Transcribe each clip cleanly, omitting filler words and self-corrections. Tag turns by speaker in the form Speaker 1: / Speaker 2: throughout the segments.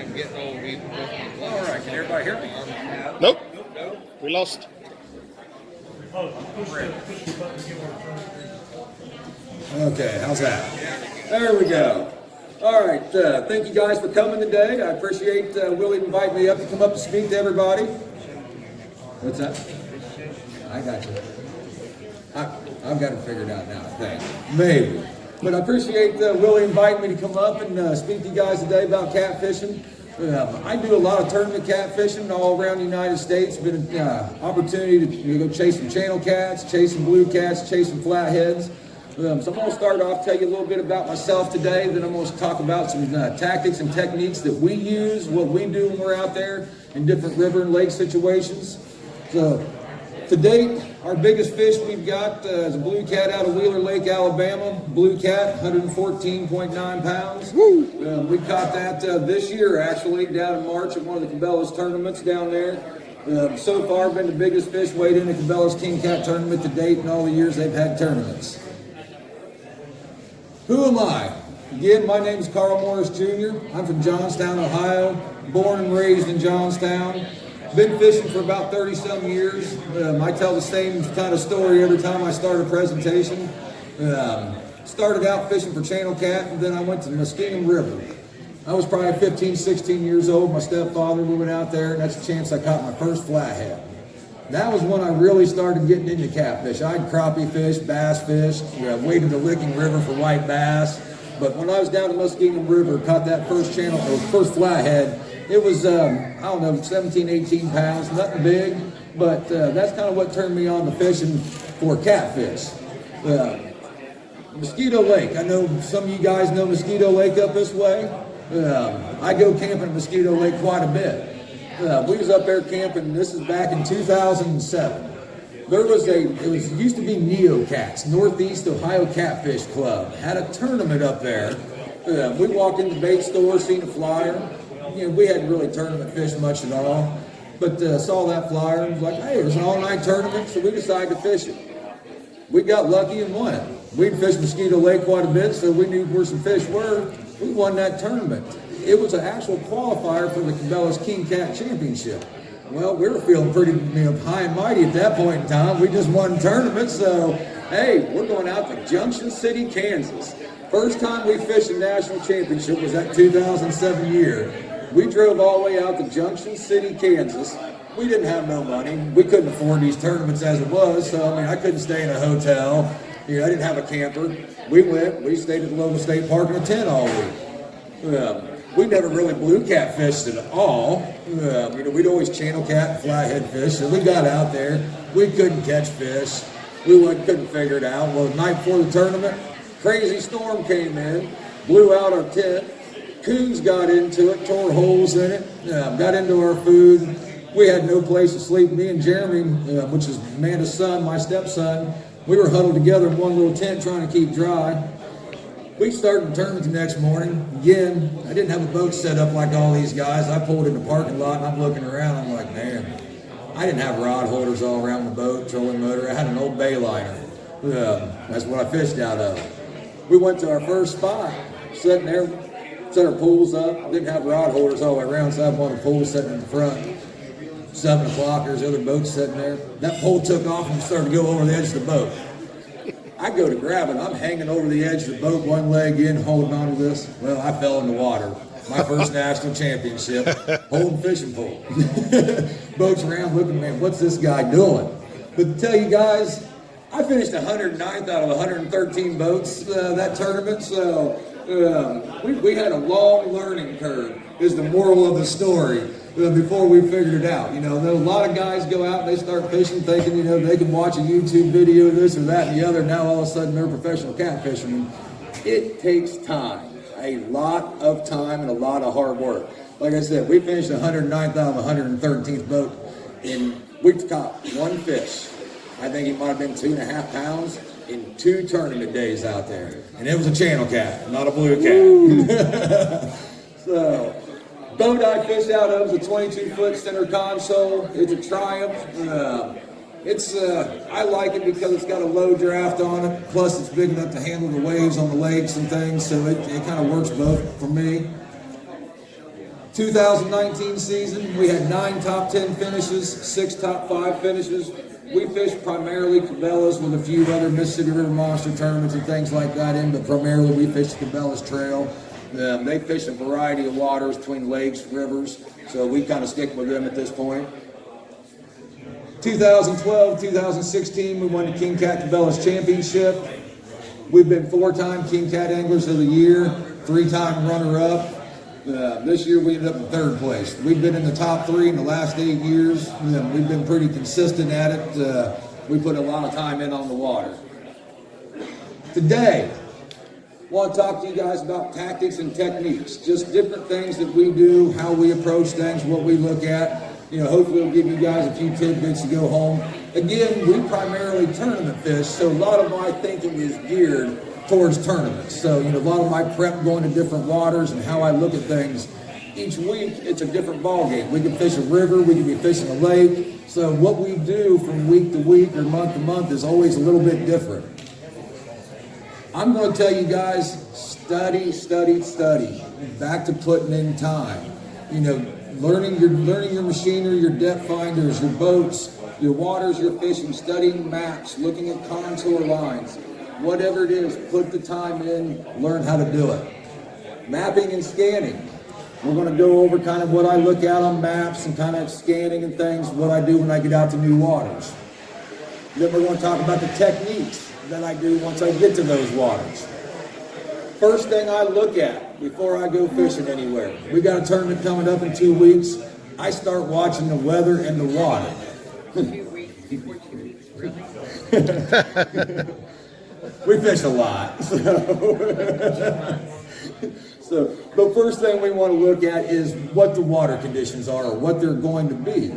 Speaker 1: am getting old even with my
Speaker 2: All right, can everybody hear me?
Speaker 3: Nope. We lost.
Speaker 2: Okay, how's that? There we go. All right, thank you guys for coming today. I appreciate Willie inviting me up to come up to speak to everybody. What's that? I got you. I've got it figured out now, I think. Maybe. But I appreciate Willie inviting me to come up and speak to you guys today about catfishing. I do a lot of tournament catfishing all around the United States. It's been an opportunity to go chase some channel cats, chase some blue cats, chase some flatheads. So I'm going to start off, tell you a little bit about myself today, then I'm going to talk about some tactics and techniques that we use, what we do when we're out there in different river and lake situations. So to date, our biggest fish we've got is a blue cat out of Wheeler Lake, Alabama. Blue cat, 114.9 pounds. We caught that this year, actually, down in March at one of the Cabela's tournaments down there. So far, been the biggest fish weighed in the Cabela's King Cat tournament to date in all the years they've had tournaments. Who am I? Again, my name is Carl Morris Jr. I'm from Johnstown, Ohio. Born and raised in Johnstown. Been fishing for about 30-some years. I tell the same kind of story every time I start a presentation. Started out fishing for channel cat, and then I went to the Muskingum River. I was probably 15, 16 years old. My stepfather, we went out there, and that's the chance I caught my first flathead. That was when I really started getting into catfish. I'd crappie fish, bass fish, waded the Licking River for white bass. But when I was down the Muskingum River, caught that first channel, or first flathead, it was, I don't know, 17, 18 pounds, nothing big, but that's kind of what turned me on to fishing for catfish. Mosquito Lake, I know some of you guys know Mosquito Lake up this way. I go camping at Mosquito Lake quite a bit. We was up there camping, this is back in 2007. There was it used to be Neocats, Northeast Ohio Catfish Club, had a tournament up there. We walked in the bait store, seen a flyer. You know, we hadn't really tournament fished much at all, but saw that flyer and was like, hey, it was an all-night tournament, so we decided to fish it. We got lucky and won it. We'd fished Mosquito Lake quite a bit, so we knew where some fish were. We won that tournament. It was an actual qualifier for the Cabela's King Cat Championship. Well, we were feeling pretty high and mighty at that point in time. We just won tournaments, so hey, we're going out to Junction City, Kansas. First time we fished a national championship was that 2007 year. We drove all the way out to Junction City, Kansas. We didn't have no money. We couldn't afford these tournaments as it was, so I couldn't stay in a hotel. I didn't have a camper. We stayed at the local state park in a tent all week. We never really blue catfished at all. We'd always channel cat and flathead fish, so we got out there. We couldn't catch fish. We couldn't figure it out. Well, the night before the tournament, crazy storm came in, blew out our tent. Coons got into it, tore holes in it, got into our food. We had no place to sleep. Me and Jeremy, which is Amanda's son, my stepson, we were huddled together in one little tent trying to keep dry. We started the tournament the next morning. Again, I didn't have a boat set up like all these guys. I pulled in the parking lot and I'm looking around. I'm like, man, I didn't have rod holders all around the boat, trolling motor. I had an old bay liner. That's what I fished out of. We went to our first spot, sitting there, set our pools up. Didn't have rod holders all the way around, so I had one of the pools sitting in the front. 7 o'clock, there's other boats sitting there. That pole took off and started to go over the edge of the boat. I go to grab it. I'm hanging over the edge of the boat, one leg in, holding on to this. Well, I fell in the water. My first national championship, holding fishing pole. Boats around looking, man, what's this guy doing? But to tell you guys, I finished 109th out of 113 boats that tournament, so we had a long learning curve, is the moral of the story. Before we figured it out. A lot of guys go out and they start fishing thinking, they can watch a YouTube video of this or that and the other. Now all of a sudden they're professional catfishermen. It takes time, a lot of time and a lot of hard work. Like I said, we finished 109th out of 113th boat and we caught one fish. I think he might have been 2.5 pounds in 2 tournament days out there. And it was a channel cat, not a blue cat. So, boat I fished out of is a 22-foot center console. It's a Triumph. It's I like it because it's got a low draft on it. Plus, it's big enough to handle the waves on the lakes and things. So it kind of works both for me. 2019 season, we had 9 top 10 finishes, 6 top 5 finishes. We fished primarily Cabela's with a few other Mississippi River Monster tournaments and things like that in, but primarily we fished Cabela's Trail. They fish a variety of waters between lakes, rivers, so we kind of stick with them at this point. 2012, 2016, we won the King Cat Cabela's Championship. We've been 4-time King Cat Anglers of the Year, 3-time runner-up. This year we ended up in 3rd place. We've been in the top 3 in the last 8 years. We've been pretty consistent at it. We put a lot of time in on the water. Today, I want to talk to you guys about tactics and techniques, just different things that we do, how we approach things, what we look at. Hopefully it'll give you guys a few tidbits to go home. Again, we primarily tournament fish, so a lot of my thinking is geared towards tournaments. So, a lot of my prep going to different waters and how I look at things. Each week, it's a different ballgame. We can fish a river, we can be fishing a lake. So what we do from week to week or month to month is always a little bit different. I'm going to tell you guys, study, study, study. Back to putting in time. Learning your machinery, your depth finders, your boats, your waters, your fishing, studying maps, looking at contour lines. Whatever it is, put the time in, learn how to do it. Mapping and scanning. We're going to go over kind of what I look at on maps and kind of scanning and things, what I do when I get out to new waters. Then we're going to talk about the techniques that I do once I get to those waters. First thing I look at before I go fishing anywhere. We got a tournament coming up in 2 weeks. I start watching the weather and the water.
Speaker 4: 2 weeks before 2 weeks, really?
Speaker 2: We fish a lot. But first thing we want to look at is what the water conditions are or what they're going to be.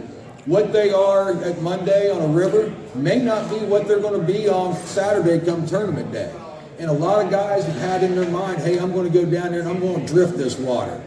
Speaker 2: What they are at Monday on a river may not be what they're going to be on Saturday come tournament day. And a lot of guys have had in their mind, hey, I'm going to go down there and I'm going to drift this water.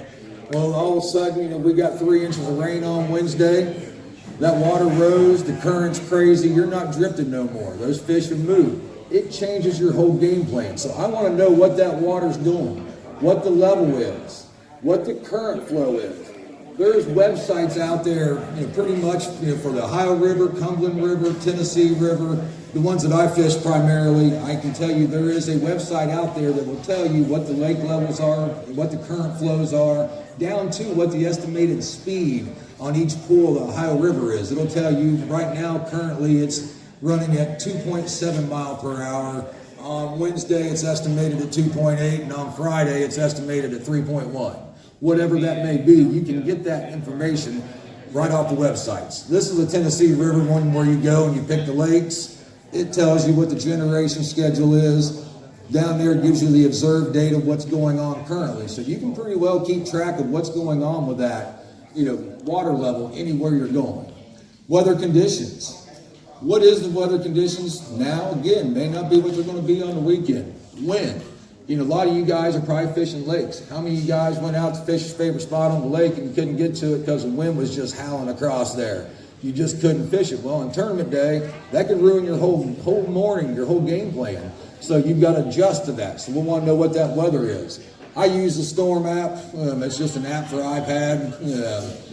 Speaker 2: Well, all of a sudden, we got 3 inches of rain on Wednesday. That water rose, the current's crazy, you're not drifting no more. Those fish have moved. It changes your whole game plan. So I want to know what that water's doing, what the level is, what the current flow is. There's websites out there, pretty much for the Ohio River, Cumberland River, Tennessee River, the ones that I fish primarily. I can tell you there is a website out there that will tell you what the lake levels are, what the current flows are, down to what the estimated speed on each pool the Ohio River is. It'll tell you right now, currently it's running at 2.7 mile per hour. On Wednesday, it's estimated at 2.8, and on Friday, it's estimated at 3.1. Whatever that may be, you can get that information right off the websites. This is the Tennessee River one where you go and you pick the lakes. It tells you what the generation schedule is. Down there, it gives you the observed date of what's going on currently. So you can pretty well keep track of what's going on with that, water level anywhere you're going. Weather conditions. What is the weather conditions now? Again, may not be what they're going to be on the weekend. Wind. A lot of you guys are probably fishing lakes. How many of you guys went out to fish your favorite spot on the lake and you couldn't get to it because the wind was just howling across there? You just couldn't fish it. Well, on tournament day, that could ruin your whole morning, your whole game plan. So you've got to adjust to that. So we'll want to know what that weather is. I use the Storm app. It's just an app for iPad.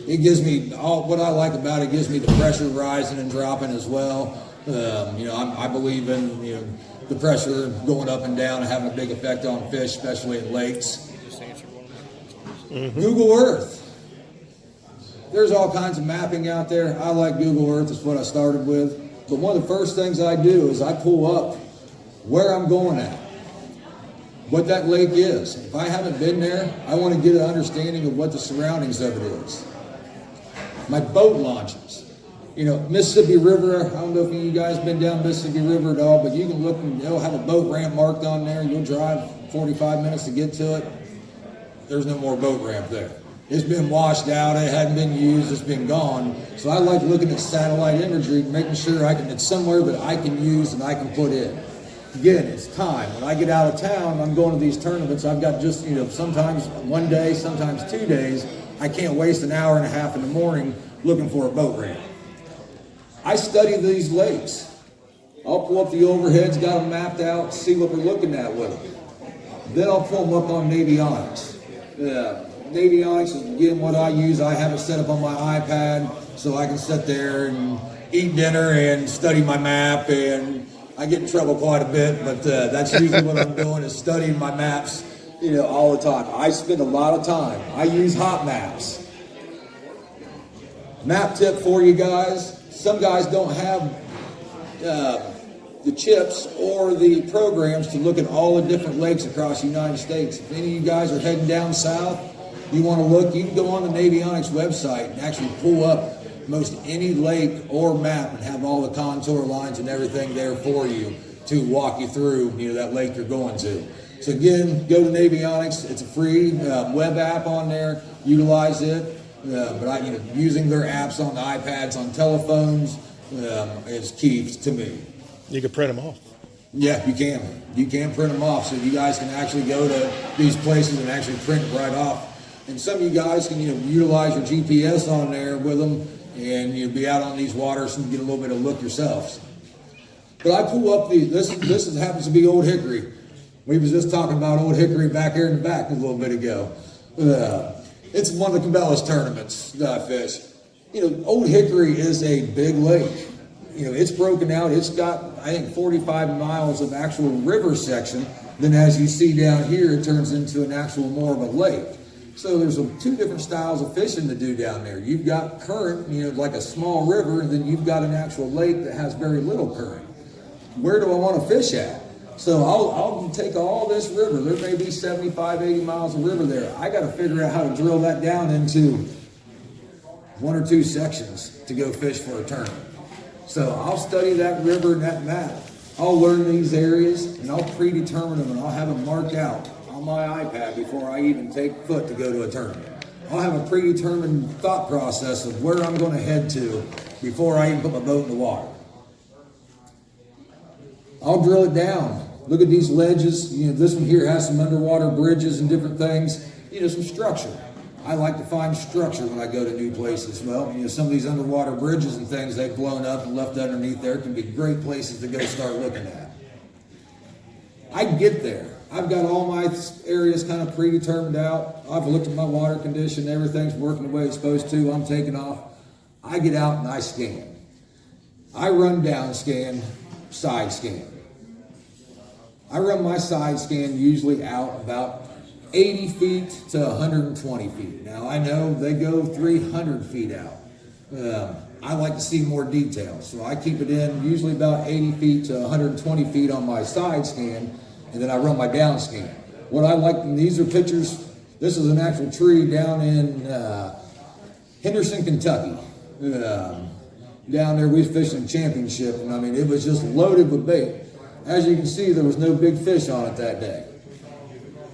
Speaker 2: It gives me what I like about it. Gives me the pressure rising and dropping as well. I believe in the pressure going up and down and having a big effect on fish, especially in lakes. Google Earth. There's all kinds of mapping out there. I like Google Earth. It's what I started with. But one of the first things I do is I pull up where I'm going at, what that lake is. If I haven't been there, I want to get an understanding of what the surroundings of it is. My boat launches. Mississippi River, I don't know if you guys have been down Mississippi River at all, but you can look and they'll have a boat ramp marked on there. You'll drive 45 minutes to get to it. There's no more boat ramp there. It's been washed out, it hadn't been used, it's been gone. So I like looking at satellite imagery, making sure it's somewhere that I can use and I can put in. Again, it's time. When I get out of town, I'm going to these tournaments. I've got just, sometimes one day, sometimes 2 days. I can't waste an hour and a half in the morning looking for a boat ramp. I study these lakes. I'll pull up the overheads, got them mapped out, see what we're looking at with them. Then I'll pull them up on Navionics. Navionics is, again, what I use. I have it set up on my iPad so I can sit there and eat dinner and study my map, and I get in trouble quite a bit, but that's usually what I'm doing, is studying my maps, all the time. I spend a lot of time. I use hot maps. Map tip for you guys. Some guys don't have the chips or the programs to look at all the different lakes across the United States. If any of you guys are heading down south, you want to look, you can go on the Navionics website and actually pull up most any lake or map and have all the contour lines and everything there for you to walk you through that lake you're going to. So again, go to Navionics. It's a free web app on there. Utilize it. But using their apps on the iPads, on telephones, is key to me.
Speaker 3: You can print them off.
Speaker 2: Yeah, you can. You can print them off, so you guys can actually go to these places and actually print it right off. And some of you guys can utilize your GPS on there with them, and you'll be out on these waters and get a little bit of look yourselves. But I pull up these. This happens to be Old Hickory. We was just talking about Old Hickory back here in the back a little bit ago. It's one of the Cabela's tournaments that I fish. Old Hickory is a big lake. It's broken out. It's got, I think, 45 miles of actual river section. Then as you see down here, it turns into an actual more of a lake. So there's two different styles of fishing to do down there. You've got current, like a small river, and then you've got an actual lake that has very little current. Where do I want to fish at? So I'll take all this river. There may be 75, 80 miles of river there. I got to figure out how to drill that down into 1 or 2 sections to go fish for a tournament. So I'll study that river and that map. I'll learn these areas, and I'll predetermine them, and I'll have them marked out on my iPad before I even take foot to go to a tournament. I'll have a predetermined thought process of where I'm going to head to before I even put my boat in the water. I'll drill it down. Look at these ledges. This one here has some underwater bridges and different things. Some structure. I like to find structure when I go to new places. Well, some of these underwater bridges and things they've blown up and left underneath there can be great places to go start looking at. I get there. I've got all my areas kind of predetermined out. I've looked at my water condition. Everything's working the way it's supposed to. I'm taking off. I get out and I scan. I run down scan, side scan. I run my side scan usually out about 80 feet to 120 feet. Now, I know they go 300 feet out. I like to see more detail, so I keep it in usually about 80 feet to 120 feet on my side scan, and then I run my down scan. What I like, and these are pictures, this is an actual tree down in Henderson, Kentucky. Down there, we was fishing a championship, and it was just loaded with bait. As you can see, there was no big fish on it that day,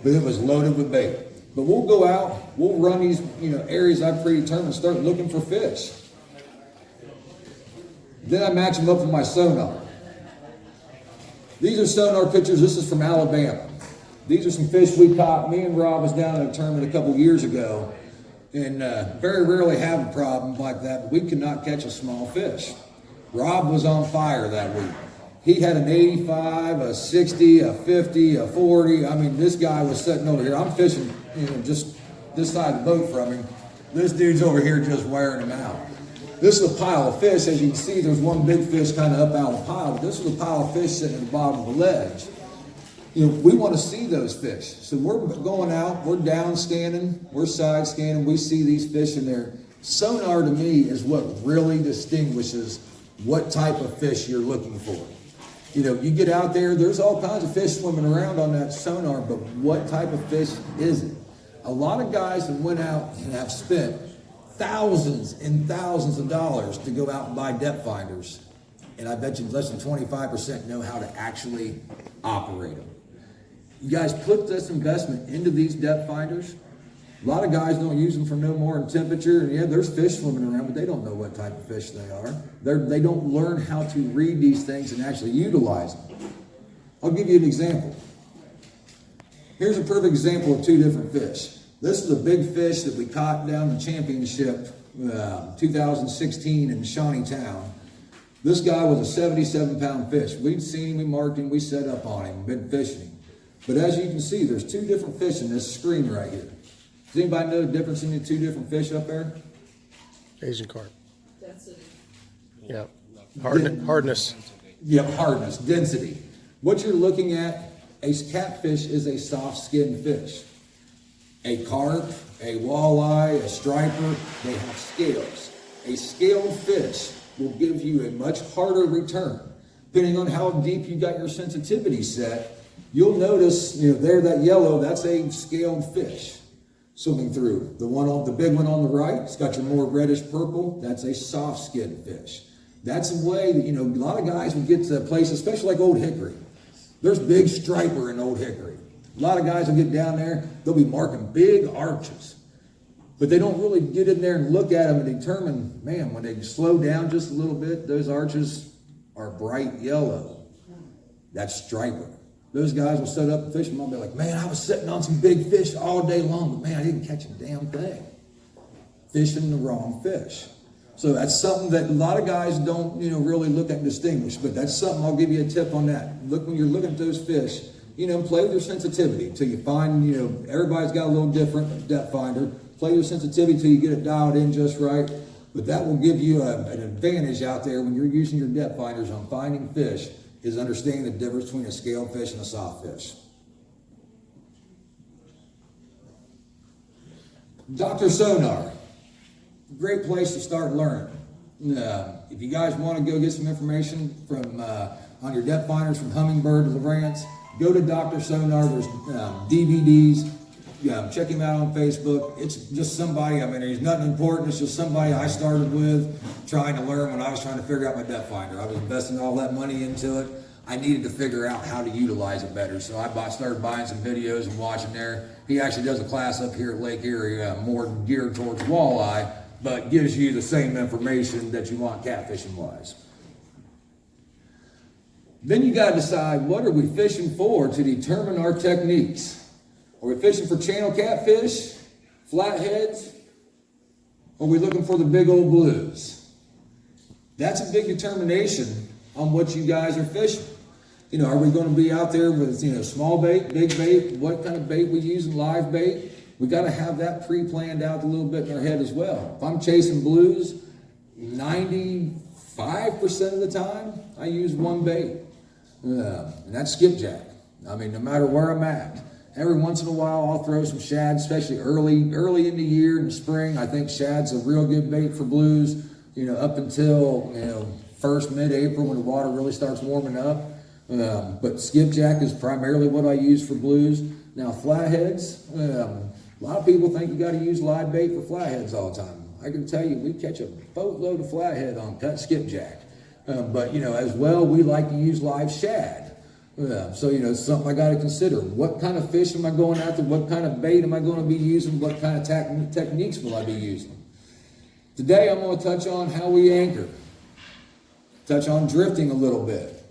Speaker 2: but it was loaded with bait. But we'll go out, we'll run these areas I predetermined, start looking for fish. Then I match them up with my sonar. These are sonar pictures. This is from Alabama. These are some fish we caught. Me and Rob was down at a tournament a couple years ago, and very rarely have a problem like that, but we could not catch a small fish. Rob was on fire that week. He had an 85, a 60, a 50, a 40. This guy was sitting over here. I'm fishing, just this side of the boat from him. This dude's over here just wearing him out. This is a pile of fish. As you can see, there's one big fish kind of up out of the pile, but this is a pile of fish sitting at the bottom of the ledge. We want to see those fish. So we're going out, we're down scanning, we're side scanning, we see these fish in there. Sonar to me is what really distinguishes what type of fish you're looking for. You get out there, there's all kinds of fish swimming around on that sonar, but what type of fish is it? A lot of guys have went out and have spent thousands and thousands of dollars to go out and buy depth finders. And I bet you less than 25% know how to actually operate them. You guys put this investment into these depth finders. A lot of guys don't use them for no more than temperature. And yeah, there's fish swimming around, but they don't know what type of fish they are. They don't learn how to read these things and actually utilize them. I'll give you an example. Here's a perfect example of 2 different fish. This is a big fish that we caught down the championship 2016 in Shawneetown. This guy was a 77-pound fish. We'd seen him, we marked him, we set up on him, been fishing him. But as you can see, there's two different fish in this screen right here. Does anybody know the difference in the two different fish up there?
Speaker 3: Asian carp.
Speaker 4: That's it.
Speaker 3: Yeah. Hardness.
Speaker 2: Yeah, hardness, density. What you're looking at, a catfish is a soft-skinned fish. A carp, a walleye, a striper, they have scales. A scaled fish will give you a much harder return. Depending on how deep you got your sensitivity set, you'll notice, there, that yellow, that's a scaled fish swimming through. The big one on the right, it's got your more reddish purple, that's a soft-skinned fish. That's a way that, a lot of guys will get to places, especially like Old Hickory. There's big striper in Old Hickory. A lot of guys will get down there, they'll be marking big arches. But they don't really get in there and look at them and determine, man, when they slow down just a little bit, those arches are bright yellow. That's striper. Those guys will set up and fish them. I'll be like, man, I was sitting on some big fish all day long, but man, I didn't catch a damn thing. Fishing the wrong fish. So that's something that a lot of guys don't, really look at and distinguish. But that's something, I'll give you a tip on that. Look, when you're looking at those fish, play with your sensitivity until you find, everybody's got a little different depth finder. Play your sensitivity until you get it dialed in just right. But that will give you an advantage out there when you're using your depth finders on finding fish, is understanding the difference between a scaled fish and a soft fish. Dr. Sonar. Great place to start learning. If you guys want to go get some information from on your depth finders from Humminbird to Lowrance, go to Dr. Sonar. There's DVDs. Check him out on Facebook. It's just somebody, there's nothing important. It's just somebody I started with trying to learn when I was trying to figure out my depth finder. I was investing all that money into it. I needed to figure out how to utilize it better. So I started buying some videos and watching there. He actually does a class up here at Lake Erie, more geared towards walleye, but gives you the same information that you want catfishing wise. Then you got to decide, what are we fishing for to determine our techniques? Are we fishing for channel catfish, flatheads, or are we looking for the big old blues? That's a big determination on what you guys are fishing. Are we going to be out there with, small bait, big bait, what kind of bait we using, live bait? We got to have that pre-planned out a little bit in our head as well. If I'm chasing blues, 95% of the time, I use one bait. And that's skipjack. No matter where I'm at. Every once in a while, I'll throw some shad, especially early in the year, in the spring. I think shad's a real good bait for blues, up until, mid-April when the water really starts warming up. But skipjack is primarily what I use for blues. Now, flatheads, a lot of people think you got to use live bait for flatheads all the time. I can tell you, we catch a boatload of flathead on cut skipjack. But, as well, we like to use live shad. So, it's something I got to consider. What kind of fish am I going after? What kind of bait am I going to be using? What kind of techniques will I be using? Today, I'm going to touch on how we anchor. Touch on drifting a little bit.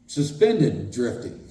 Speaker 2: Suspended drifting.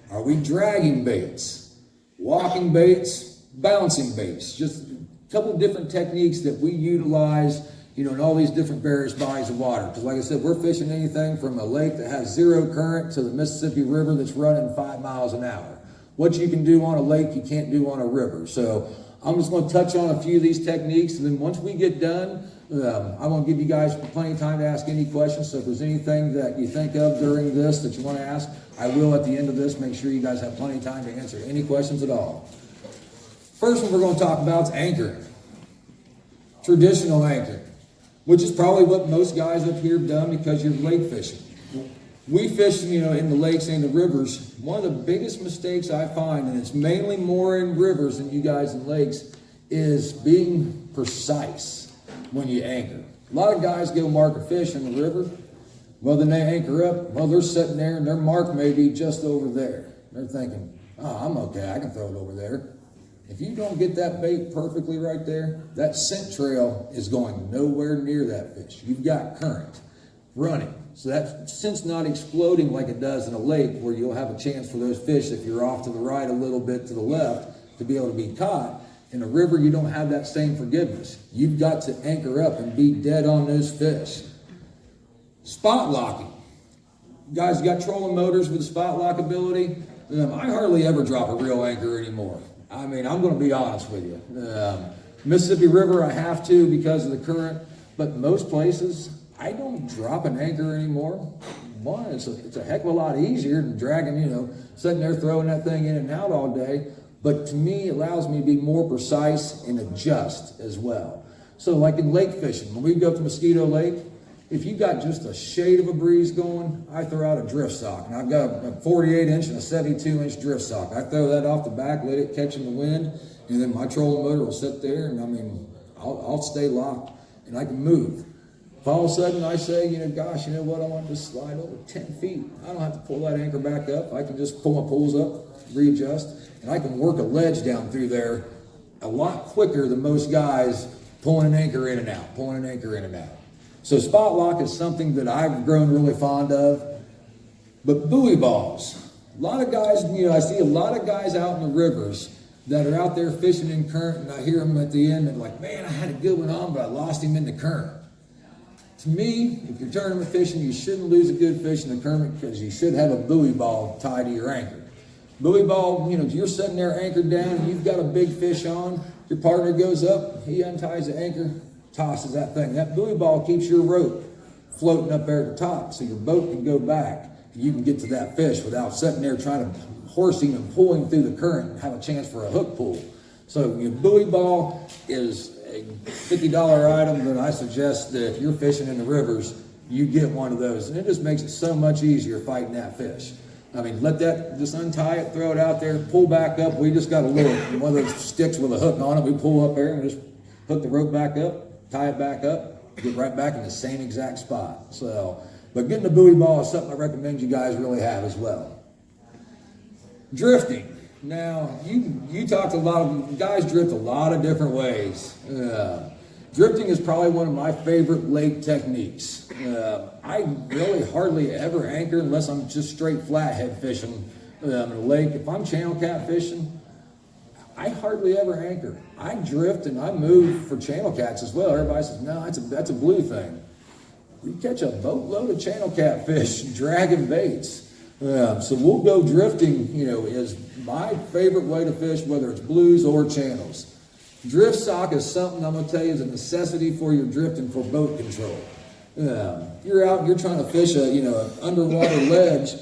Speaker 2: Are we dragging baits? Walking baits? Bouncing baits? Just a couple different techniques that we utilize, in all these different various bodies of water. Because like I said, we're fishing anything from a lake that has zero current to the Mississippi River that's running 5 miles an hour. What you can do on a lake, you can't do on a river. So I'm just going to touch on a few of these techniques, and then once we get done, I'm going to give you guys plenty of time to ask any questions. So if there's anything that you think of during this that you want to ask, I will at the end of this make sure you guys have plenty of time to answer any questions at all. First one we're going to talk about is anchoring. Traditional anchoring, which is probably what most guys up here have done because you're lake fishing. We fish, in the lakes and the rivers. One of the biggest mistakes I find, and it's mainly more in rivers than you guys in lakes, is being precise when you anchor. A lot of guys go mark a fish in the river. Well, then they anchor up. Well, they're sitting there and their mark may be just over there. They're thinking, oh, I'm okay, I can throw it over there. If you don't get that bait perfectly right there, that scent trail is going nowhere near that fish. You've got current running. So that scent's not exploding like it does in a lake where you'll have a chance for those fish, if you're off to the right a little bit to the left, to be able to be caught. In a river, you don't have that same forgiveness. You've got to anchor up and be dead on those fish. Spot locking. Guys got trolling motors with the spot lock ability. I hardly ever drop a real anchor anymore. I mean, I'm going to be honest with you. Mississippi River, I have to because of the current, but most places, I don't drop an anchor anymore. One, it's a heck of a lot easier than dragging, sitting there throwing that thing in and out all day. But to me, it allows me to be more precise and adjust as well. So like in lake fishing, when we go to Mosquito Lake, if you got just a shade of a breeze going, I throw out a drift sock. And I've got a 48-inch and a 72-inch drift sock. I throw that off the back, let it catch in the wind, and then my trolling motor will sit there, and I'll stay locked, and I can move. If all of a sudden I say, gosh, you know what, I want to slide over 10 feet. I don't have to pull that anchor back up. I can just pull my pulls up, readjust, and I can work a ledge down through there a lot quicker than most guys pulling an anchor in and out, So spot lock is something that I've grown really fond of. But buoy balls. A lot of guys, I see a lot of guys out in the rivers that are out there fishing in current, and I hear them at the end and like, man, I had a good one on, but I lost him in the current. To me, if you're tournament fishing, you shouldn't lose a good fish in the current because you should have a buoy ball tied to your anchor. Buoy ball, you're sitting there anchored down and you've got a big fish on, your partner goes up, he unties the anchor, tosses that thing. That buoy ball keeps your rope floating up there at the top so your boat can go back and you can get to that fish without sitting there trying to horse him and pull him through the current and have a chance for a hook pull. So your buoy ball is a $50 item that I suggest that if you're fishing in the rivers, you get one of those. And it just makes it so much easier fighting that fish. Let that, just untie it, throw it out there, pull back up. We just got a little, one of those sticks with a hook on it. We pull up there and just hook the rope back up, tie it back up, get right back in the same exact spot. So, but getting a buoy ball is something I recommend you guys really have as well. Drifting. Now, you talked a lot of, guys drift a lot of different ways. Drifting is probably one of my favorite lake techniques. I really hardly ever anchor unless I'm just straight flathead fishing in a lake. If I'm channel cat fishing, I hardly ever anchor. I drift and I move for channel cats as well. Everybody says, no, that's a blue thing. We catch a boatload of channel catfish dragging baits. So we'll go drifting, is my favorite way to fish, whether it's blues or channels. Drift sock is something I'm going to tell you is a necessity for your drifting for boat control. You're out, you're trying to fish an underwater ledge,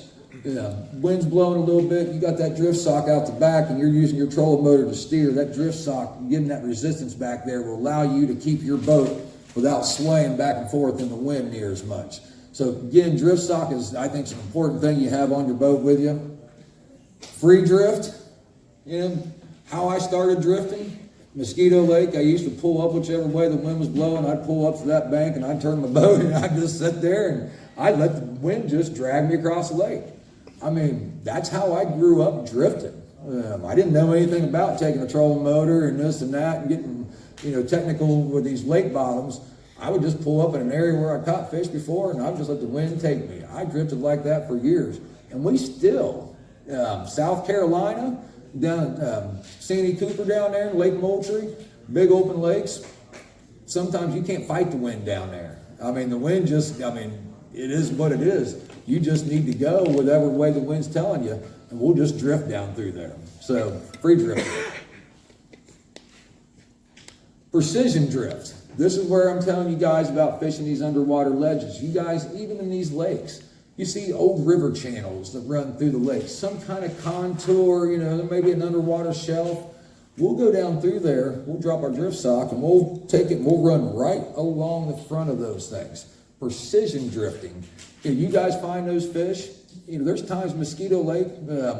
Speaker 2: wind's blowing a little bit, you got that drift sock out the back and you're using your trolling motor to steer. That drift sock, getting that resistance back there will allow you to keep your boat without swaying back and forth in the wind near as much. So again, drift sock is, I think, an important thing you have on your boat with you. Free drift, how I started drifting, Mosquito Lake, I used to pull up whichever way the wind was blowing. I'd pull up to that bank and I'd turn my boat and I'd just sit there and I'd let the wind just drag me across the lake. That's how I grew up drifting. I didn't know anything about taking a trolling motor and this and that and getting, technical with these lake bottoms. I would just pull up in an area where I caught fish before and I'd just let the wind take me. I drifted like that for years. And we still, South Carolina, down at Sandy Cooper down there, Lake Moultrie, big open lakes. Sometimes you can't fight the wind down there. The wind just, it is what it is. You just need to go whatever way the wind's telling you, and we'll just drift down through there. So, free drift. Precision drift. This is where I'm telling you guys about fishing these underwater ledges. You guys, even in these lakes, you see old river channels that run through the lake, some kind of contour, maybe an underwater shelf. We'll go down through there, we'll drop our drift sock, and we'll take it and we'll run right along the front of those things. Precision drifting. If you guys find those fish, there's times Mosquito Lake,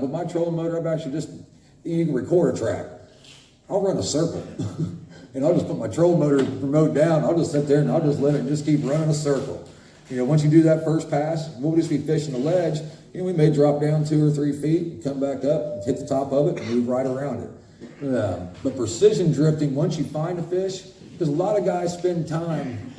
Speaker 2: with my trolling motor, I've actually you can record a track. I'll run a circle. And I'll just put my trolling motor remote down, I'll just sit there and I'll just let it just keep running a circle. Once you do that first pass, we'll just be fishing the ledge. We may drop down 2 or 3 feet, come back up, hit the top of it, and move right around it. But precision drifting, once you find a fish, because a lot of guys spend time,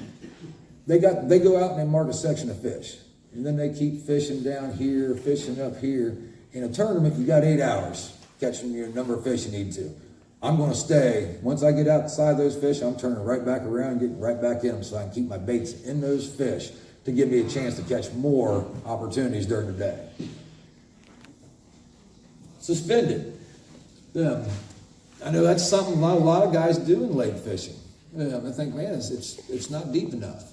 Speaker 2: they go out and they mark a section of fish. And then they keep fishing down here, fishing up here. In a tournament, you got 8 hours catching your number of fish you need to. I'm going to stay. Once I get outside those fish, I'm turning right back around and getting right back in them so I can keep my baits in those fish. to give me a chance to catch more opportunities during the day. Suspended. I know that's something a lot of guys do in lake fishing. I think, man, it's not deep enough.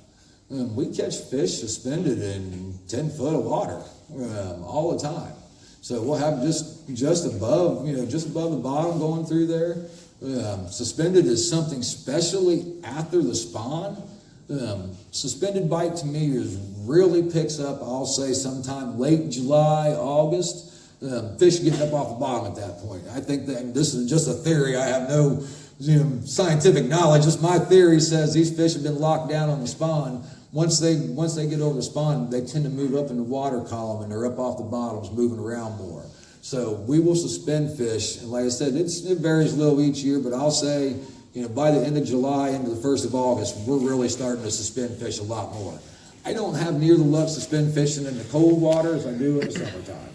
Speaker 2: We catch fish suspended in 10 foot of water all the time. So we'll have just above the bottom going through there. Suspended is something especially after the spawn. Suspended bite to me really picks up, I'll say sometime late July, August. Fish getting up off the bottom at that point. I think that this is just a theory. I have no scientific knowledge. Just my theory says these fish have been locked down on the spawn. Once they get over the spawn, they tend to move up in the water column and they're up off the bottoms, moving around more. So we will suspend fish, and like I said, it varies a little each year, but I'll say, by the end of July into the 1st of August, we're really starting to suspend fish a lot more. I don't have near the luck suspend fishing in the cold water as I do in the summertime.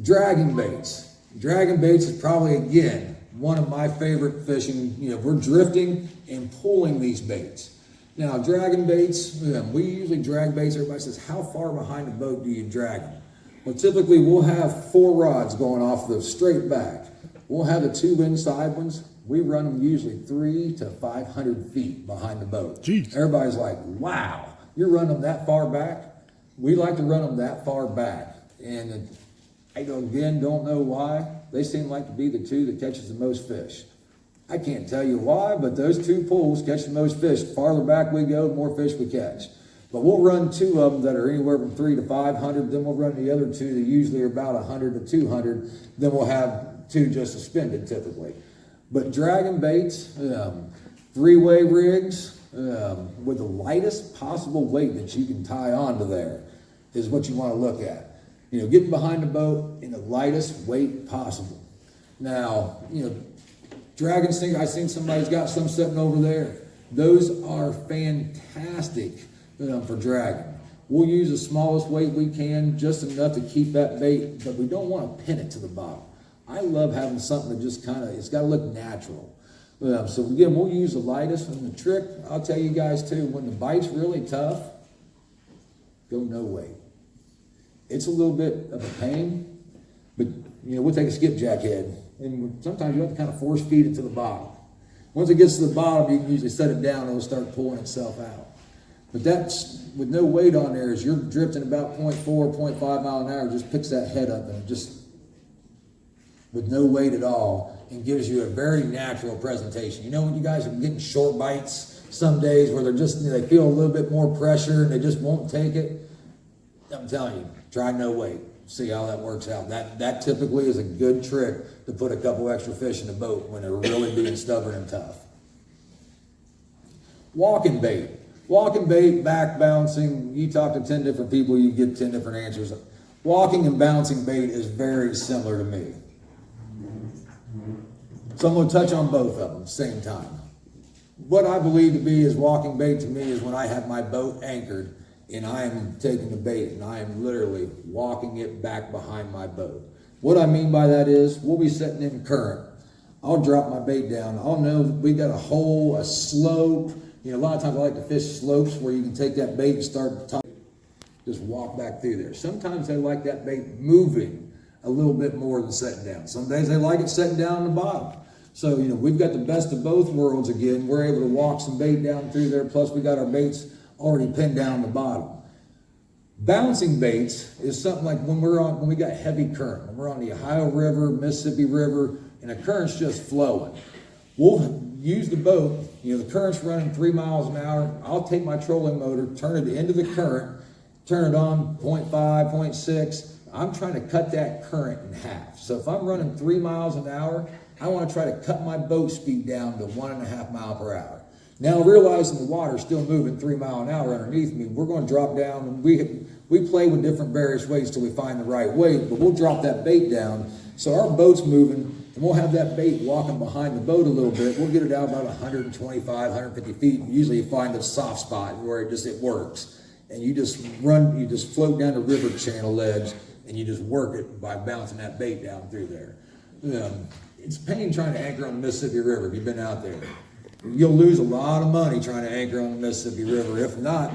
Speaker 2: Dragging baits. Dragging baits is probably, again, one of my favorite fishing. We're drifting and pulling these baits. Now, dragging baits, we usually drag baits. Everybody says, how far behind the boat do you drag them? Well, typically, we'll have 4 rods going off the straight back. We'll have the 2 inside ones. We run them usually 300 to 500 feet behind the boat.
Speaker 3: Jeez.
Speaker 2: Everybody's like, wow, you're running them that far back? We like to run them that far back. And I don't know why. They seem like to be the 2 that catches the most fish. I can't tell you why, but those 2 pools catch the most fish. The farther back we go, the more fish we catch. But we'll run 2 of them that are anywhere from 300 to 500. Then we'll run the other 2 that usually are about 100 to 200. Then we'll have 2 just suspended typically. But dragging baits, 3-way rigs with the lightest possible weight that you can tie onto there is what you want to look at. Getting behind the boat in the lightest weight possible. Now, dragon sting, I've seen somebody's got some sitting over there. Those are fantastic for dragging. We'll use the smallest weight we can, just enough to keep that bait, but we don't want to pin it to the bottom. I love having something that just it's got to look natural. So again, we'll use the lightest. And the trick, I'll tell you guys too, when the bite's really tough, go no weight. It's a little bit of a pain, but we'll take a skipjack head, and sometimes you have to kind of force feed it to the bottom. Once it gets to the bottom, you can usually set it down and it'll start pulling itself out. But that's, with no weight on there, as you're drifting about 0.4, 0.5 mile an hour, just picks that head up and it just, with no weight at all, and gives you a very natural presentation. When you guys are getting short bites some days where they're just, they feel a little bit more pressure and they just won't take it, I'm telling you, try no weight. See how that works out. That typically is a good trick to put a couple extra fish in the boat when they're really being stubborn and tough. Walking bait. Walking bait, back bouncing. You talk to 10 different people, you get 10 different answers. Walking and bouncing bait is very similar to me. So I'm going to touch on both of them at the same time. What I believe to be is walking bait to me is when I have my boat anchored and I am taking the bait and I am literally walking it back behind my boat. What I mean by that is we'll be sitting in current. I'll drop my bait down. I'll know we got a hole, a slope. A lot of times I like to fish slopes where you can take that bait and start just walk back through there. Sometimes they like that bait moving a little bit more than sitting down. Some days they like it sitting down on the bottom. So, we've got the best of both worlds again. We're able to walk some bait down through there, plus we got our baits already pinned down the bottom. Bouncing baits is something like when we got heavy current, when we're on the Ohio River, Mississippi River, and the current's just flowing. We'll use the boat, the current's running 3 miles an hour. I'll take my trolling motor, turn it into the current, turn it on 0.5, 0.6. I'm trying to cut that current in half. So if I'm running 3 miles an hour, I want to try to cut my boat speed down to 1.5 miles per hour. Now, realizing the water's still moving 3 miles an hour underneath me, we're going to drop down, and we play with different various weights till we find the right weight, but we'll drop that bait down. So our boat's moving, and we'll have that bait walking behind the boat a little bit. We'll get it out about 125, 150 feet. Usually you find a soft spot where it works. And you just float down the river channel ledge, and you just work it by bouncing that bait down through there. It's a pain trying to anchor on the Mississippi River if you've been out there. You'll lose a lot of money trying to anchor on the Mississippi River. If not,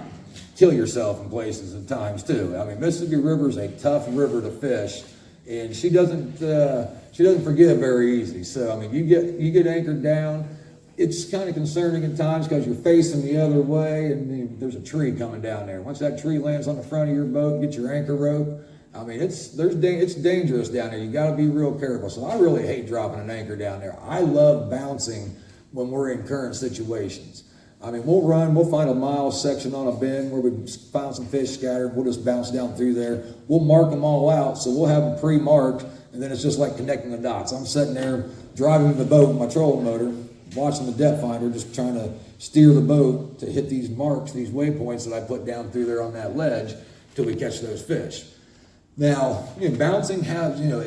Speaker 2: kill yourself in places at times too. I mean, Mississippi River is a tough river to fish, and she doesn't forgive very easy. So I mean, you get anchored down. It's kind of concerning at times because you're facing the other way, and there's a tree coming down there. Once that tree lands on the front of your boat, get your anchor rope. I mean, it's dangerous down there. You got to be real careful. So I really hate dropping an anchor down there. I love bouncing when we're in current situations. I mean, we'll find a mile section on a bend where we found some fish scattered. We'll just bounce down through there. We'll mark them all out, so we'll have them pre-marked, and then it's just like connecting the dots. I'm sitting there driving the boat with my trolling motor, watching the depth finder, just trying to steer the boat to hit these marks, these waypoints that I put down through there on that ledge till we catch those fish. Now, bouncing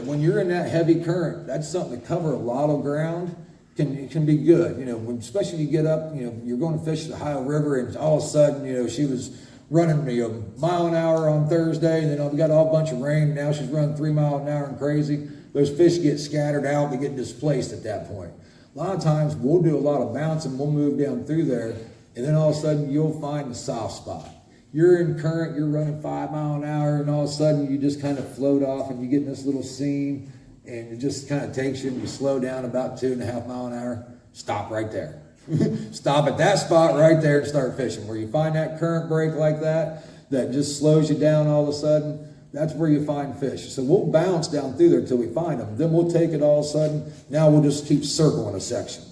Speaker 2: when you're in that heavy current, that's something to cover a lot of ground. Can be good, especially you get up, you're going to fish the Ohio River, and all of a sudden, she was running a mile an hour on Thursday, and then we got a whole bunch of rain, and now she's running 3 miles an hour and crazy. Those fish get scattered out, they get displaced at that point. A lot of times we'll do a lot of bouncing, we'll move down through there, and then all of a sudden you'll find the soft spot. You're in current, you're running 5 miles an hour, and all of a sudden you just kind of float off, and you get in this little seam, and it just kind of takes you, and you slow down about 2.5 miles an hour. Stop right there. Stop at that spot right there and start fishing. Where you find that current break like that just slows you down all of a sudden, that's where you find fish. So we'll bounce down through there until we find them. Then we'll take it all of a sudden. Now we'll just keep circling a section.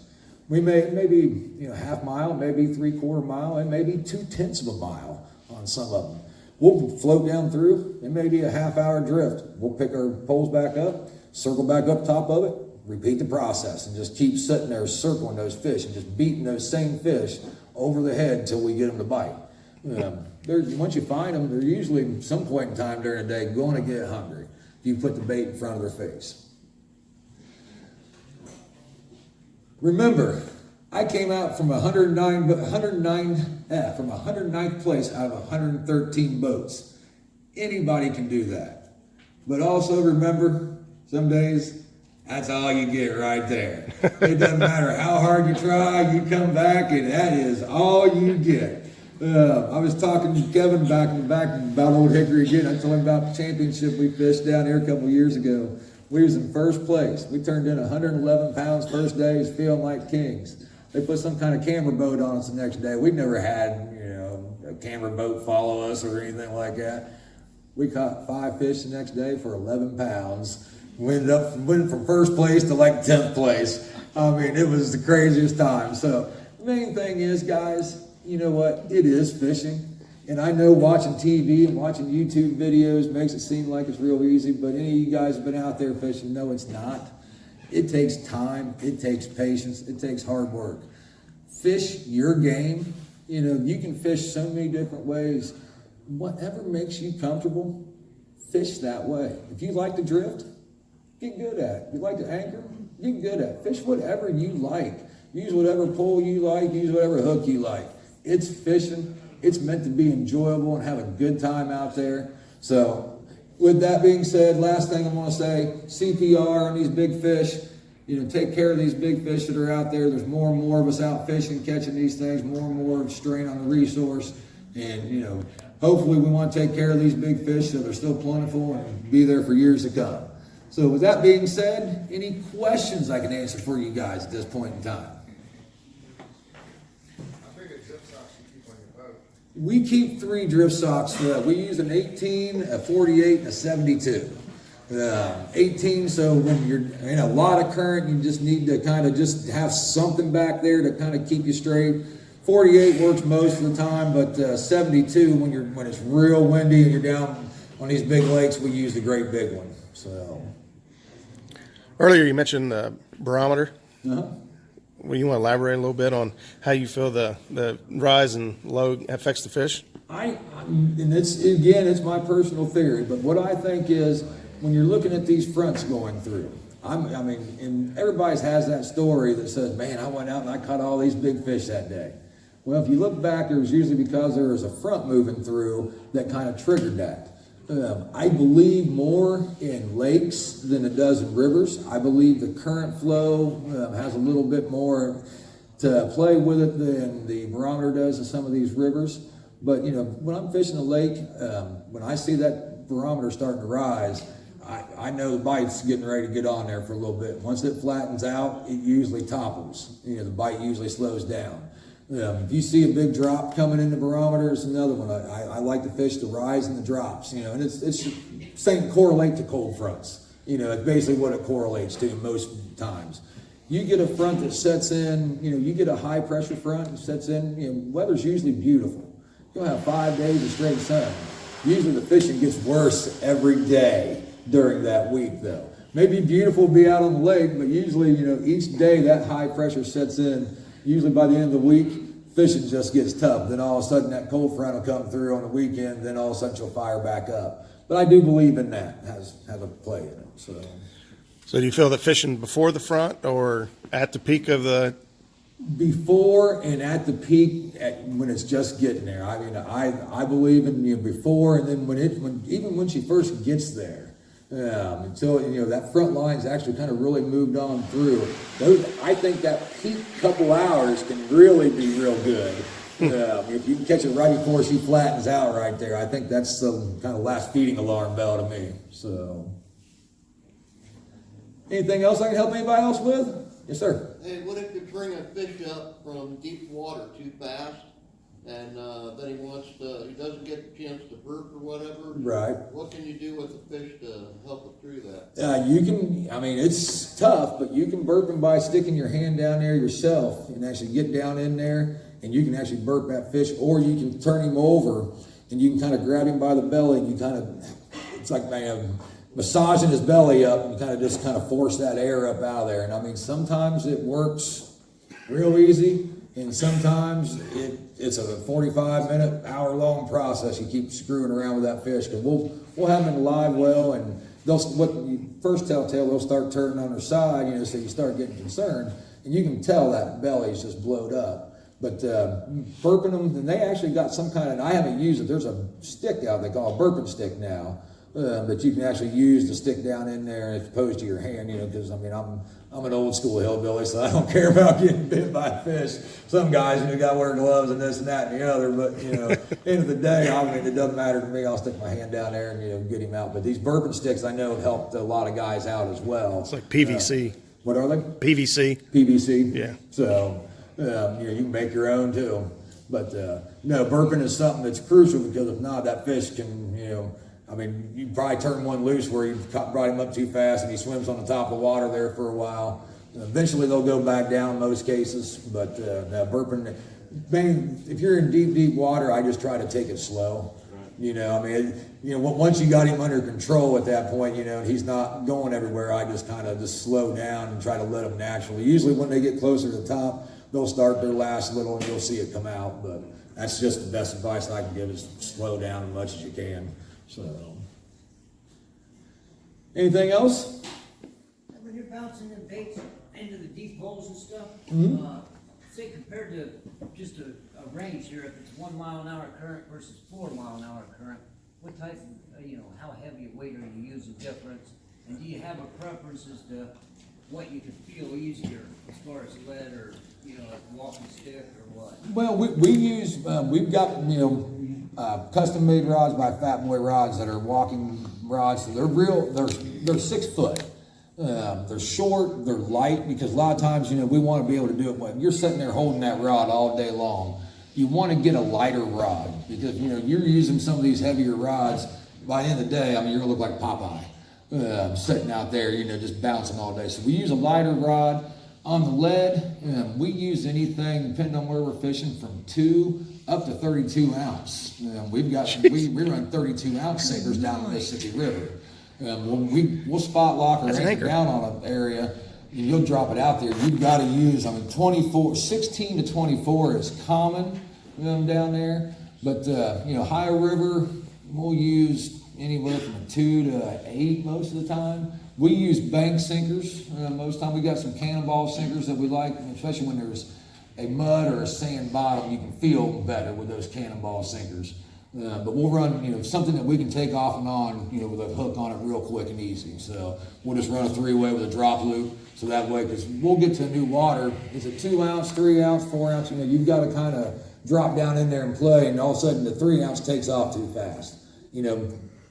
Speaker 2: We maybe half mile, maybe 3/4 mile, and maybe 2/10 of a mile on some of them. We'll float down through, and maybe a half-hour drift. We'll pick our poles back up, circle back up top of it, repeat the process, and just keep sitting there circling those fish and just beating those same fish over the head until we get them to bite. Once you find them, they're usually some point in time during the day going to get hungry if you put the bait in front of their face. Remember, I came out from 109th place out of 113 boats. Anybody can do that. But also remember, some days, that's all you get right there. It doesn't matter how hard you try, you come back, and that is all you get. I was talking to Kevin back in the back about Old Hickory again. I told him about the championship we fished down here a couple of years ago. We was in first place. We turned in 111 pounds first day, was feeling like kings. They put some kind of camera boat on us the next day. We'd never had, a camera boat follow us or anything like that. We caught 5 fish the next day for 11 pounds. We went from first place to like 10th place. I mean, it was the craziest time. So the main thing is, guys, you know what? It is fishing. And I know watching TV and watching YouTube videos makes it seem like it's real easy, but any of you guys have been out there fishing know it's not. It takes time, it takes patience, it takes hard work. Fish your game. You can fish so many different ways. Whatever makes you comfortable, fish that way. If you like to drift, get good at it. If you like to anchor, get good at it. Fish whatever you like. Use whatever pole you like, use whatever hook you like. It's fishing. It's meant to be enjoyable and have a good time out there. So with that being said, last thing I'm going to say, CPR on these big fish. Take care of these big fish that are out there. There's more and more of us out fishing, catching these things, more and more strain on the resource. And, hopefully we want to take care of these big fish so they're still plentiful and be there for years to come. So with that being said, any questions I can answer for you guys at this point in time? We keep 3 drift socks. We use an 18, a 48, and a 72. 18, so when you're in a lot of current, you just need to kind of just have something back there to kind of keep you straight. 48 works most of the time, but 72, when it's real windy and you're down on these big lakes, we use the great big one. So
Speaker 3: Earlier you mentioned the barometer.
Speaker 2: uh-huh.
Speaker 3: Well, you want to elaborate a little bit on how you feel the rise and low affects the fish?
Speaker 2: And it's my personal theory, but what I think is when you're looking at these fronts going through, and everybody has that story that says, man, I went out and I caught all these big fish that day. Well, if you look back, it was usually because there was a front moving through that kind of triggered that. I believe more in lakes than it does in rivers. I believe the current flow has a little bit more to play with it than the barometer does in some of these rivers. But you know, when I'm fishing a lake, when I see that barometer starting to rise, I know the bite's getting ready to get on there for a little bit. Once it flattens out, it usually topples. You know, the bite usually slows down. If you see a big drop coming in the barometer, it's another one. I like to fish the rise and the drops. You know, and it's same correlate to cold fronts. You know, it's basically what it correlates to most times. You get a front that sets in, you know, you get a high pressure front that sets in, you know, weather's usually beautiful. You'll have 5 days of straight sun. Usually the fishing gets worse every day during that week though. Maybe beautiful to be out on the lake, but usually, you know, each day that high pressure sets in. Usually by the end of the week, fishing just gets tough. Then all of a sudden that cold front will come through on the weekend, then all of a sudden she'll fire back up. But I do believe in that, has a play in it.
Speaker 3: So do you feel that fishing before the front or at the peak of the?
Speaker 2: Before and at the peak, when it's just getting there. I mean, I believe in, you know, before, and then even when she first gets there. Until, you know, that front line's actually kind of really moved on through. I think that peak couple hours can really be real good. If you can catch it right before she flattens out right there, I think that's the kind of last feeding alarm bell to me. So, anything else I can help anybody else with? Yes, sir.
Speaker 5: Hey, what if you bring a fish up from deep water too fast, and then he doesn't get the chance to burp or whatever?
Speaker 2: Right.
Speaker 5: What can you do with the fish to help it through that?
Speaker 2: You can, I mean, it's tough, but you can burp him by sticking your hand down there yourself and actually get down in there, and you can actually burp that fish, or you can turn him over and you can kind of grab him by the belly and you kind of, it's like massaging his belly up and just force that air up out of there. And I mean, sometimes it works real easy, and sometimes it's a 45-minute, hour-long process. You keep screwing around with that fish, because we'll have them in the live well, and first telltale, they'll start turning on their side, you know, so you start getting concerned, and you can tell that belly's just blowed up. But burping them, and they actually got some kind of, and I haven't used it, there's a stick out they call a burping stick now, that you can actually use to stick down in there as opposed to your hand, you know, because I mean, I'm an old school hillbilly, so I don't care about getting bit by a fish. Some guys, you know, got to wear gloves and this and that and the other, but, you know, end of the day, I mean, it doesn't matter to me. I'll stick my hand down there and, you know, get him out. But these burping sticks, I know, have helped a lot of guys out as well.
Speaker 3: It's like PVC.
Speaker 2: What are they?
Speaker 3: PVC.
Speaker 2: PVC.
Speaker 3: Yeah.
Speaker 2: So, you know, you can make your own too. But, no, burping is something that's crucial, because if not, that fish can, you know, I mean, you probably turn one loose where you brought him up too fast and he swims on the top of the water there for a while. Eventually they'll go back down in most cases, but burping, if you're in deep water, I just try to take it slow. You know, I mean, you know, once you got him under control at that point, you know, and he's not going everywhere, I just kind of slow down and try to let him naturally. Usually when they get closer to the top, they'll start their last little and you'll see it come out, but that's just the best advice I can give, is slow down as much as you can. So, anything else?
Speaker 6: When you're bouncing the baits into the deep holes and stuff, say compared to just a range here, if it's 1 mile an hour current versus 4 mile an hour current, what type of, you know, how heavy a weight are you using difference? And do you have a preference as to what you can feel easier as far as lead or, you know, like walking stick or what?
Speaker 2: Well, we use, we've got, you know, custom made rods by Fat Boy Rods that are walking rods. So they're 6 foot. They're short, they're light, because a lot of times, you know, we want to be able to do it when you're sitting there holding that rod all day long. You want to get a lighter rod, because, you know, you're using some of these heavier rods. By the end of the day, I mean, you're going to look like Popeye, sitting out there, you know, just bouncing all day. So we use a lighter rod. On the lead, we use anything, depending on where we're fishing, from 2 up to 32 ounce. We've got we run 32 ounce sinkers down the Mississippi River. We'll spot lock or anchor down on an area, and you'll drop it out there. You've got to use, I mean, 16 to 24 is common down there. But, you know, higher river, we'll use anywhere from a 2 to 8 most of the time. We use bank sinkers most of the time. We got some cannonball sinkers that we like, especially when there's a mud or a sand bottom. You can feel better with those cannonball sinkers. But we'll run, something that we can take off and on, with a hook on it real quick and easy. So we'll just run a 3-way with a drop loop. So that way, because we'll get to new water, is it 2 ounce, 3 ounce, 4 ounce? You've got to kind of drop down in there and play, and all of a sudden the 3 ounce takes off too fast.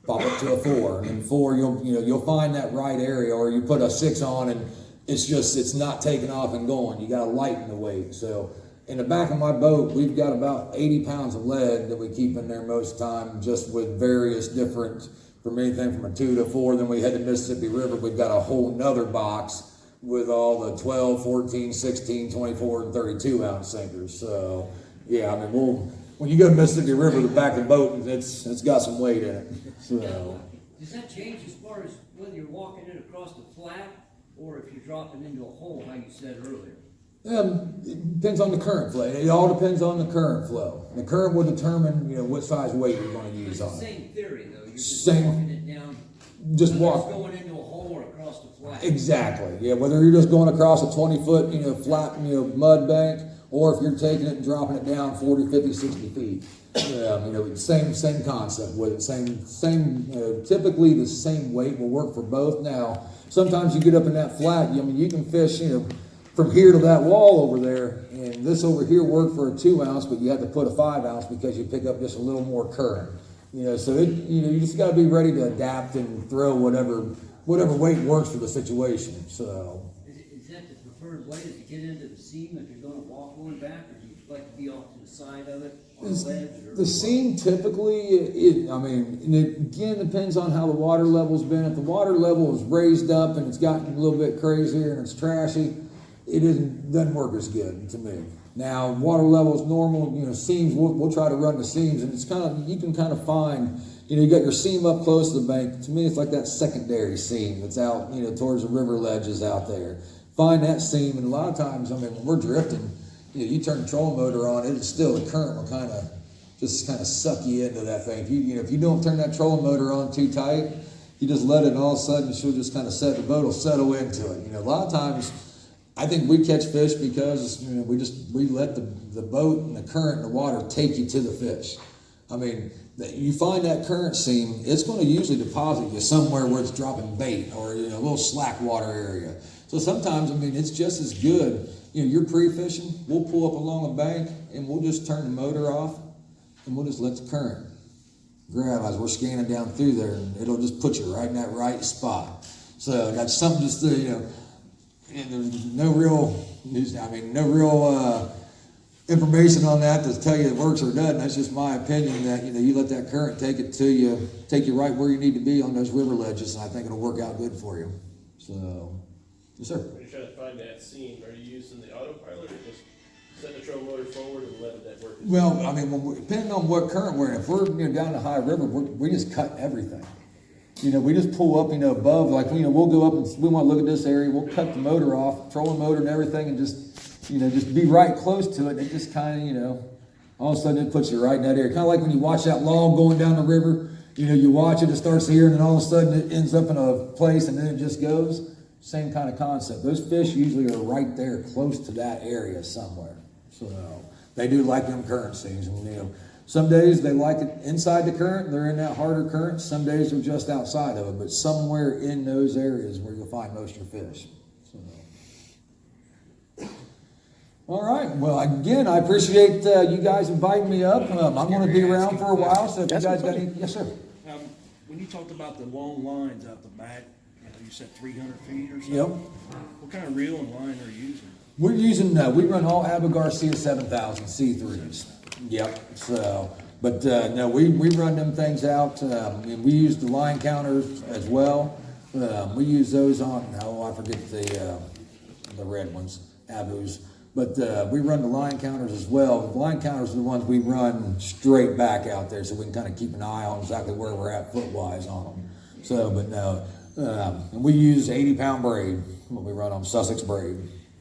Speaker 2: Pop up to a 4, and then 4, you'll find that right area, or you put a 6 on and it's not taking off and going. You got to lighten the weight. So in the back of my boat, we've got about 80 pounds of lead that we keep in there most of the time, just with various different, from anything from a 2 to 4. Then we head to Mississippi River, we've got a whole nother box with all the 12, 14, 16, 24, and 32 ounce sinkers. So yeah, when you go to Mississippi River, the back of the boat, it's got some weight in it. So
Speaker 6: does that change as far as whether you're walking it across the flat or if you're dropping into a hole, how you said earlier?
Speaker 2: It depends on the current flow. It all depends on the current flow. The current will determine, what size weight you're going to use
Speaker 6: It's
Speaker 2: on
Speaker 6: the
Speaker 2: it.
Speaker 6: same theory though. You're just
Speaker 2: Same.
Speaker 6: walking it down.
Speaker 2: Just
Speaker 6: whether
Speaker 2: walk.
Speaker 6: it's going into a hole or across the flat.
Speaker 2: Exactly. Yeah. Whether you're just going across a 20-foot, flat, mud bank, or if you're taking it and dropping it down 40, 50, 60 feet. Same concept with it. Same. Typically, the same weight will work for both. Now, sometimes you get up in that flat. You can fish, from here to that wall over there, and this over here worked for a 2 ounce, but you have to put a 5 ounce because you pick up just a little more current. So you just got to be ready to adapt and throw whatever weight works for the situation. So.
Speaker 6: Is that the preferred way, is to get into the seam if you're going to walk one back, or do you like to be off to the side of it on the ledge?
Speaker 2: The seam typically, and it again depends on how the water level's been. If the water level is raised up and it's gotten a little bit crazier and it's trashy, it doesn't work as good to me. Now, water level is normal, seams, we'll try to run the seams, and it's you can kind of find, you got your seam up close to the bank. To me, it's like that secondary seam that's out, towards the river ledges out there. Find that seam, and a lot of times, when we're drifting, you turn the trolling motor on, it's still, the current will kind of suck you into that thing. If you don't turn that trolling motor on too tight, you just let it, and all of a sudden she'll just kind of the boat will settle into it. A lot of times, I think we catch fish because we let the boat and the current and the water take you to the fish. You find that current seam, it's going to usually deposit you somewhere where it's dropping bait or a little slack water area. So sometimes, it's just as good. You're pre-fishing, we'll pull up along a bank and we'll just turn the motor off and we'll just let the current grab as we're scanning down through there, and it'll just put you right in that right spot. So that's something just to, and there's no real information on that to tell you it works or doesn't. That's just my opinion that, you let that current take you right where you need to be on those river ledges, and I think it'll work out good for you. So, yes, sir.
Speaker 7: When you're trying to find that seam, are you using the autopilot or just set the trolling motor forward and let that work?
Speaker 2: Well, depending on what current we're in, if we're down the high river, we just cut everything. We just pull up, above, like, we'll go up and we want to look at this area, we'll cut the motor off, trolling motor and everything, and just be right close to it. And it just kind of, all of a sudden it puts you right in that area. Kind of like when you watch that log going down the river, you watch it, it starts here, and then all of a sudden it ends up in a place and then it just goes. Same kind of concept. Those fish usually are right there, close to that area somewhere. So they do like them current seams, and some days they like it inside the current, they're in that harder current. Some days they're just outside of it, but somewhere in those areas where you'll find most of your fish. So. All right. Well, again, I appreciate you guys inviting me up. I'm going to be around for a while, so if you guys got any... Yes, sir.
Speaker 8: When you talked about the long lines out the back, you said 300 feet or something?
Speaker 2: Yep.
Speaker 8: What kind of reel and line are you using?
Speaker 2: We're using, we run all Abu Garcia 7000 C3s. Yep. So, but no, we run them things out. We use the line counters as well. We use those on, I forget the red ones, Abus. But we run the line counters as well. The line counters are the ones we run straight back out there, so we can kind of keep an eye on exactly where we're at foot-wise on them. So, but no, and we use 80-pound braid when we run on Sussex braid.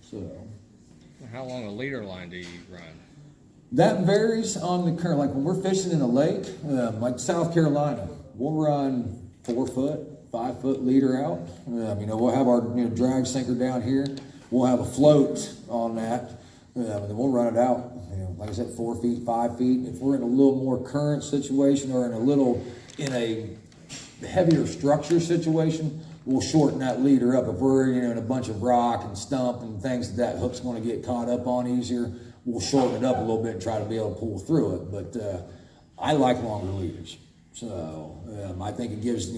Speaker 2: So.
Speaker 1: How long a leader line do you run?
Speaker 2: That varies on the current. Like when we're fishing in a lake, like South Carolina, we'll run 4 foot, 5 foot leader out. We'll have our drag sinker down here. We'll have a float on that. And then we'll run it out, like I said, 4 feet, 5 feet. If we're in a little more current situation or in a heavier structure situation, we'll shorten that leader up. If we're in a bunch of rock and stump and things that hook's going to get caught up on easier, we'll shorten it up a little bit and try to be able to pull through it. But I like longer leaders, so I think it gives.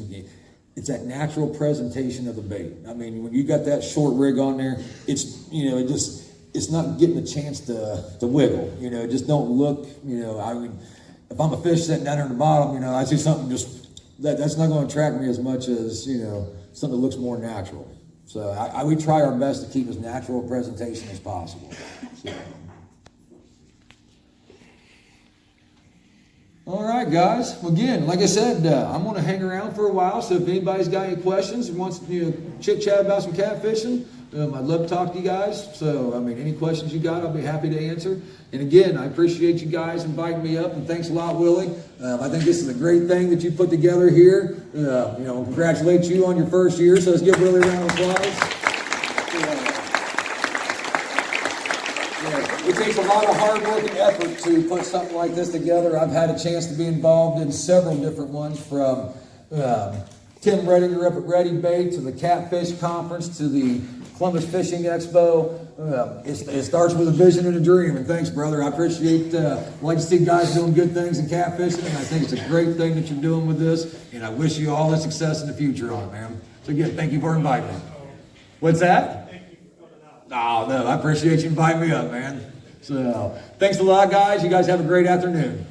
Speaker 2: It's that natural presentation of the bait. I mean, when you got that short rig on there, it's it's not getting a chance to wiggle. Just don't look. I mean, if I'm a fish sitting down there in the bottom, I see something that's not going to attract me as much as something that looks more natural. So we try our best to keep as natural a presentation as possible. So. All right, guys. Well, again, like I said, I'm going to hang around for a while. So if anybody's got any questions and wants to chit chat about some catfishing, I'd love to talk to you guys. So, I mean, any questions you got, I'll be happy to answer. And again, I appreciate you guys inviting me up, and thanks a lot, Willie. I think this is a great thing that you put together here. Congratulate you on your first year. So let's give Willie a round of applause. It takes a lot of hard work and effort to put something like this together. I've had a chance to be involved in several different ones, from Tim Redinger up at Ready Bait to the Catfish Conference to the Columbus Fishing Expo. It starts with a vision and a dream, and thanks, brother. I appreciate, like to see guys doing good things in catfishing, and I think it's a great thing that you're doing with this, and I wish you all the success in the future on it, man. So again, thank you for inviting me. What's that? Oh, no, I appreciate you inviting me up, man. So, thanks a lot, guys. You guys have a great afternoon.